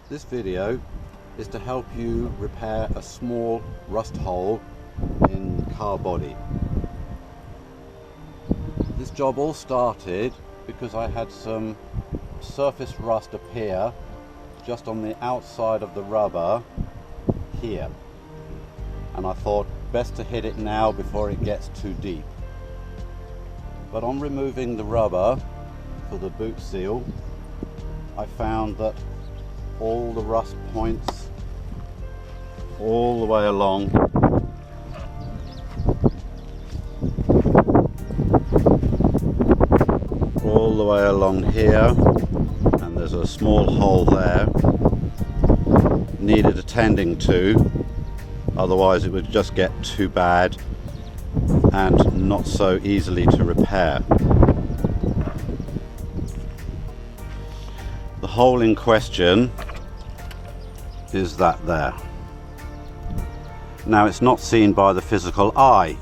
This video is to help you repair a small rust hole in car body. This job all started because I had some surface rust appear just on the outside of the rubber here, and I thought best to hit it now before it gets too deep. But on removing the rubber for the boot seal, I found that all the rust points all the way along here, and there's a small hole there, needed attending to, otherwise it would just get too bad and not so easily to repair. The hole in question is that there. Now, it's not seen by the physical eye,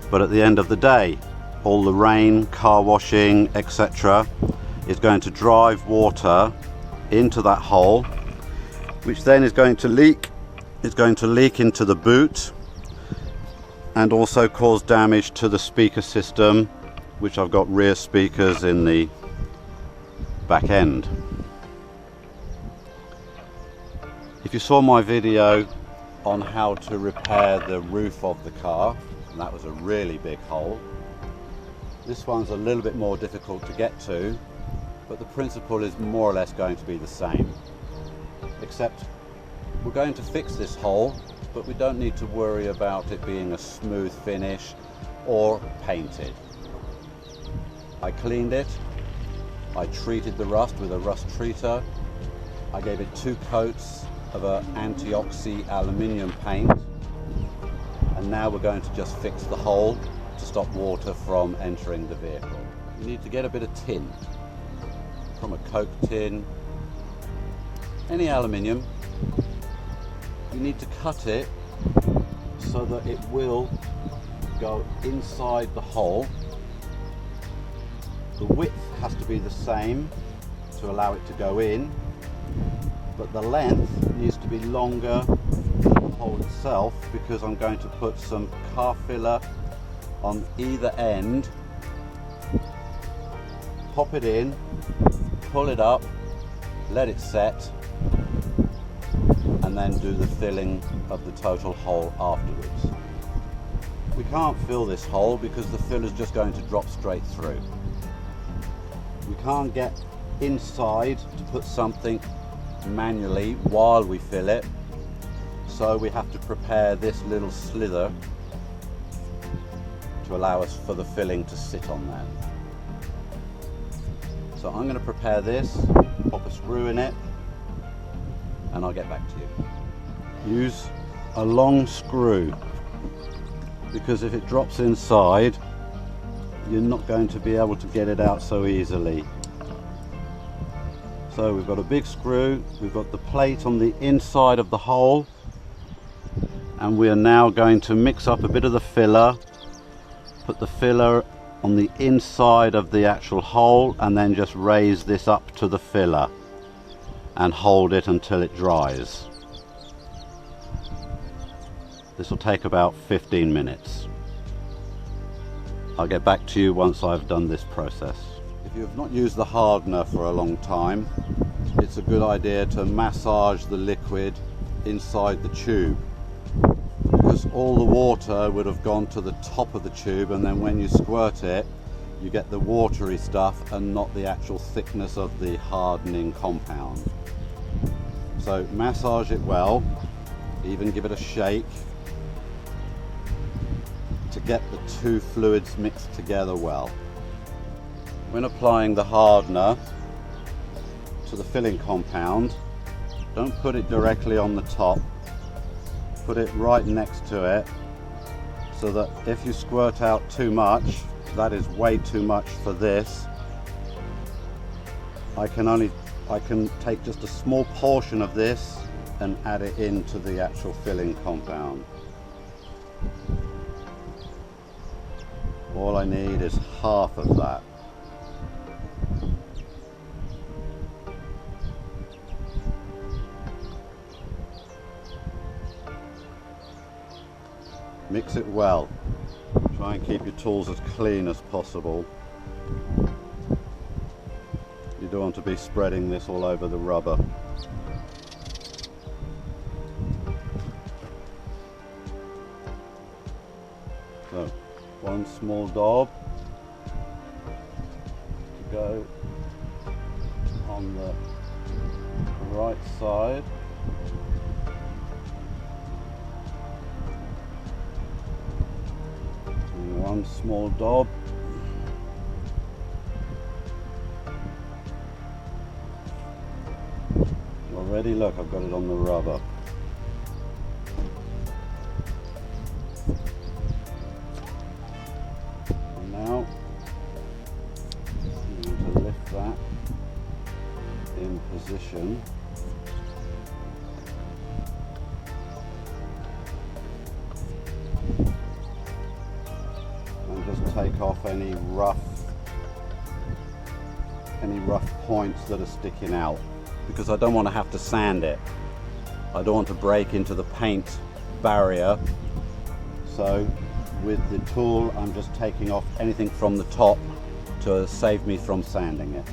but at the end of the day, all the rain, car washing, etc. is going to drive water into that hole, which then is going to leak. It's going to leak into the boot and also cause damage to the speaker system, which I've got rear speakers in the back end. If you saw my video on how to repair the roof of the car, and that was a really big hole, this one's a little bit more difficult to get to, but the principle is more or less going to be the same, except we're going to fix this hole, but we don't need to worry about it being a smooth finish or painted. I cleaned it, I treated the rust with a rust treater, I gave it 2 coats of an anti-oxy aluminium paint, and now we're going to just fix the hole to stop water from entering the vehicle. You need to get a bit of tin, from a Coke tin, any aluminium. You need to cut it so that it will go inside the hole. The width has to be the same to allow it to go in, but the length needs to be longer than the hole itself, because I'm going to put some car filler on either end, pop it in, pull it up, let it set, and then do the filling of the total hole afterwards. We can't fill this hole because the fill is just going to drop straight through. We can't get inside to put something manually while we fill it, so we have to prepare this little slither to allow us for the filling to sit on there. So I'm going to prepare this, pop a screw in it, and I'll get back to you. Use a long screw, because if it drops inside, you're not going to be able to get it out so easily. So we've got a big screw, we've got the plate on the inside of the hole, and we are now going to mix up a bit of the filler, put the filler on the inside of the actual hole, and then just raise this up to the filler and hold it until it dries. This will take about 15 minutes. I'll get back to you once I've done this process. If you have not used the hardener for a long time, it's a good idea to massage the liquid inside the tube, because all the water would have gone to the top of the tube, and then when you squirt it, you get the watery stuff and not the actual thickness of the hardening compound. So massage it well, even give it a shake to get the 2 fluids mixed together well. When applying the hardener to the filling compound, don't put it directly on the top, put it right next to it, so that if you squirt out too much, that is way too much for this, I can take just a small portion of this and add it into the actual filling compound. All I need is half of that. Mix it well. Try and keep your tools as clean as possible. You don't want to be spreading this all over the rubber. So, one small daub to go on the right side. And one small daub already. Look, I've got it on the rubber. And now I'm going to lift that in position. And just take off any rough points that are sticking out, because I don't want to have to sand it. I don't want to break into the paint barrier. So with the tool, I'm just taking off anything from the top to save me from sanding it.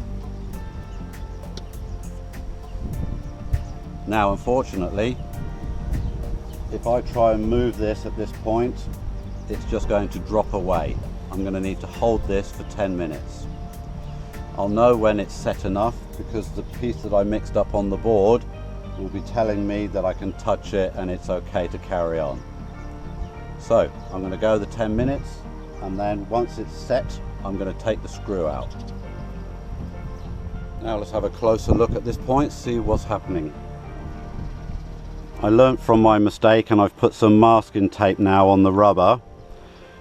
Now, unfortunately, if I try and move this at this point, it's just going to drop away. I'm going to need to hold this for 10 minutes. I'll know when it's set enough because the piece that I mixed up on the board will be telling me that I can touch it and it's okay to carry on. So I'm going to go the 10 minutes, and then once it's set, I'm going to take the screw out. Now let's have a closer look at this point, see what's happening. I learnt from my mistake and I've put some masking tape now on the rubber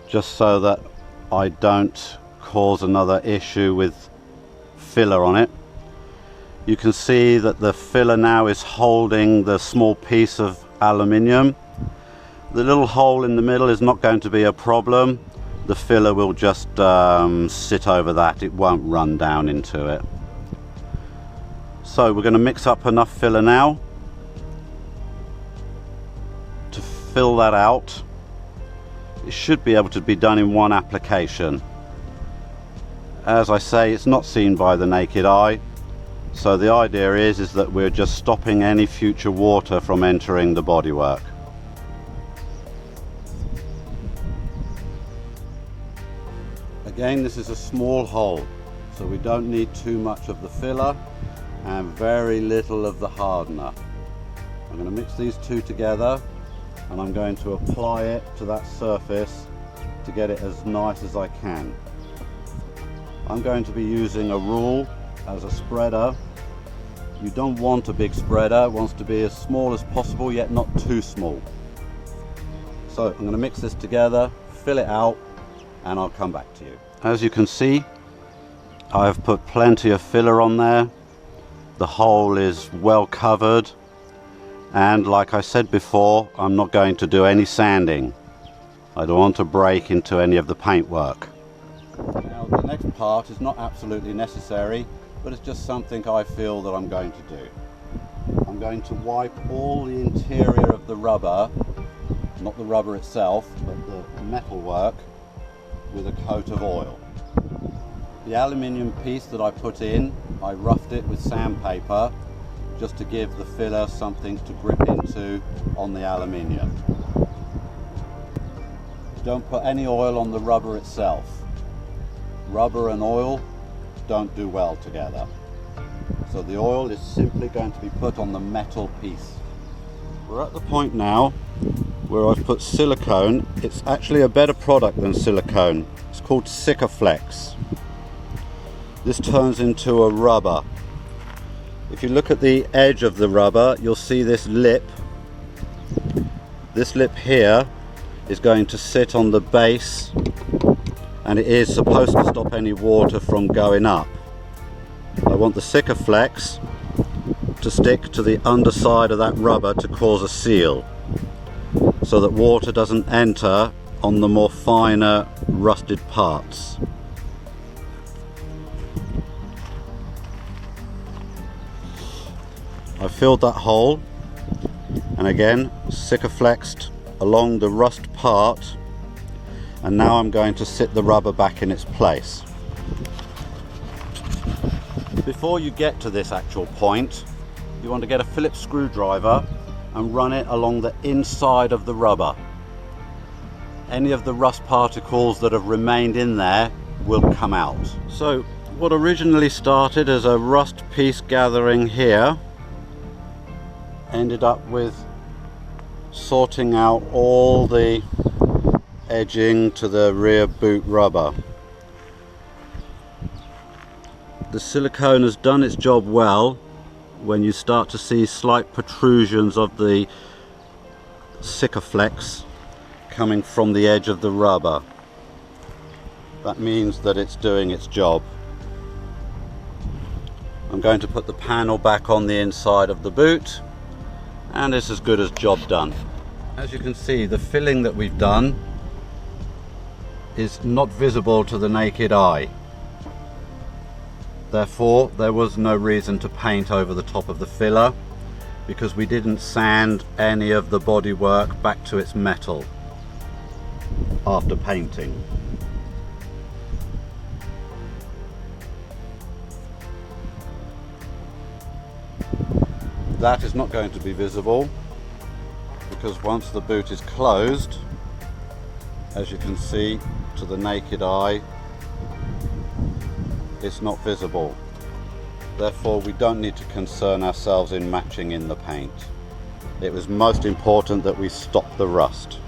just so that I don't cause another issue with filler on it. You can see that the filler now is holding the small piece of aluminium. The little hole in the middle is not going to be a problem. The filler will just sit over that. It won't run down into it. So we're going to mix up enough filler now to fill that out. It should be able to be done in one application. As I say, it's not seen by the naked eye, so the idea is that we're just stopping any future water from entering the bodywork. Again, this is a small hole, so we don't need too much of the filler and very little of the hardener. I'm going to mix these two together and I'm going to apply it to that surface to get it as nice as I can. I'm going to be using a rule as a spreader. You don't want a big spreader, it wants to be as small as possible yet not too small. So I'm going to mix this together, fill it out, and I'll come back to you. As you can see, I've put plenty of filler on there. The hole is well covered, and like I said before, I'm not going to do any sanding. I don't want to break into any of the paintwork. Now the next part is not absolutely necessary, but it's just something I feel that I'm going to do. I'm going to wipe all the interior of the rubber, not the rubber itself, but the metalwork, with a coat of oil. The aluminium piece that I put in, I roughed it with sandpaper just to give the filler something to grip into on the aluminium. Don't put any oil on the rubber itself. Rubber and oil don't do well together. So the oil is simply going to be put on the metal piece. We're at the point now where I've put silicone. It's actually a better product than silicone. It's called Sikaflex. This turns into a rubber. If you look at the edge of the rubber, you'll see this lip. This lip here is going to sit on the base, and it is supposed to stop any water from going up. I want the Sikaflex to stick to the underside of that rubber to cause a seal, so that water doesn't enter on the more finer rusted parts. I filled that hole, and again Sikaflexed along the rust part And now I'm going to sit the rubber back in its place. Before you get to this actual point, you want to get a Phillips screwdriver and run it along the inside of the rubber. Any of the rust particles that have remained in there will come out. So what originally started as a rust piece gathering here ended up with sorting out all the edging to the rear boot rubber. The silicone has done its job well when you start to see slight protrusions of the Sikaflex coming from the edge of the rubber. That means that it's doing its job. I'm going to put the panel back on the inside of the boot, and it's as good as job done. As you can see, the filling that we've done is not visible to the naked eye. Therefore, there was no reason to paint over the top of the filler, because we didn't sand any of the bodywork back to its metal after painting. That is not going to be visible, because once the boot is closed, as you can see to the naked eye, it's not visible. Therefore, we don't need to concern ourselves in matching in the paint. It was most important that we stop the rust.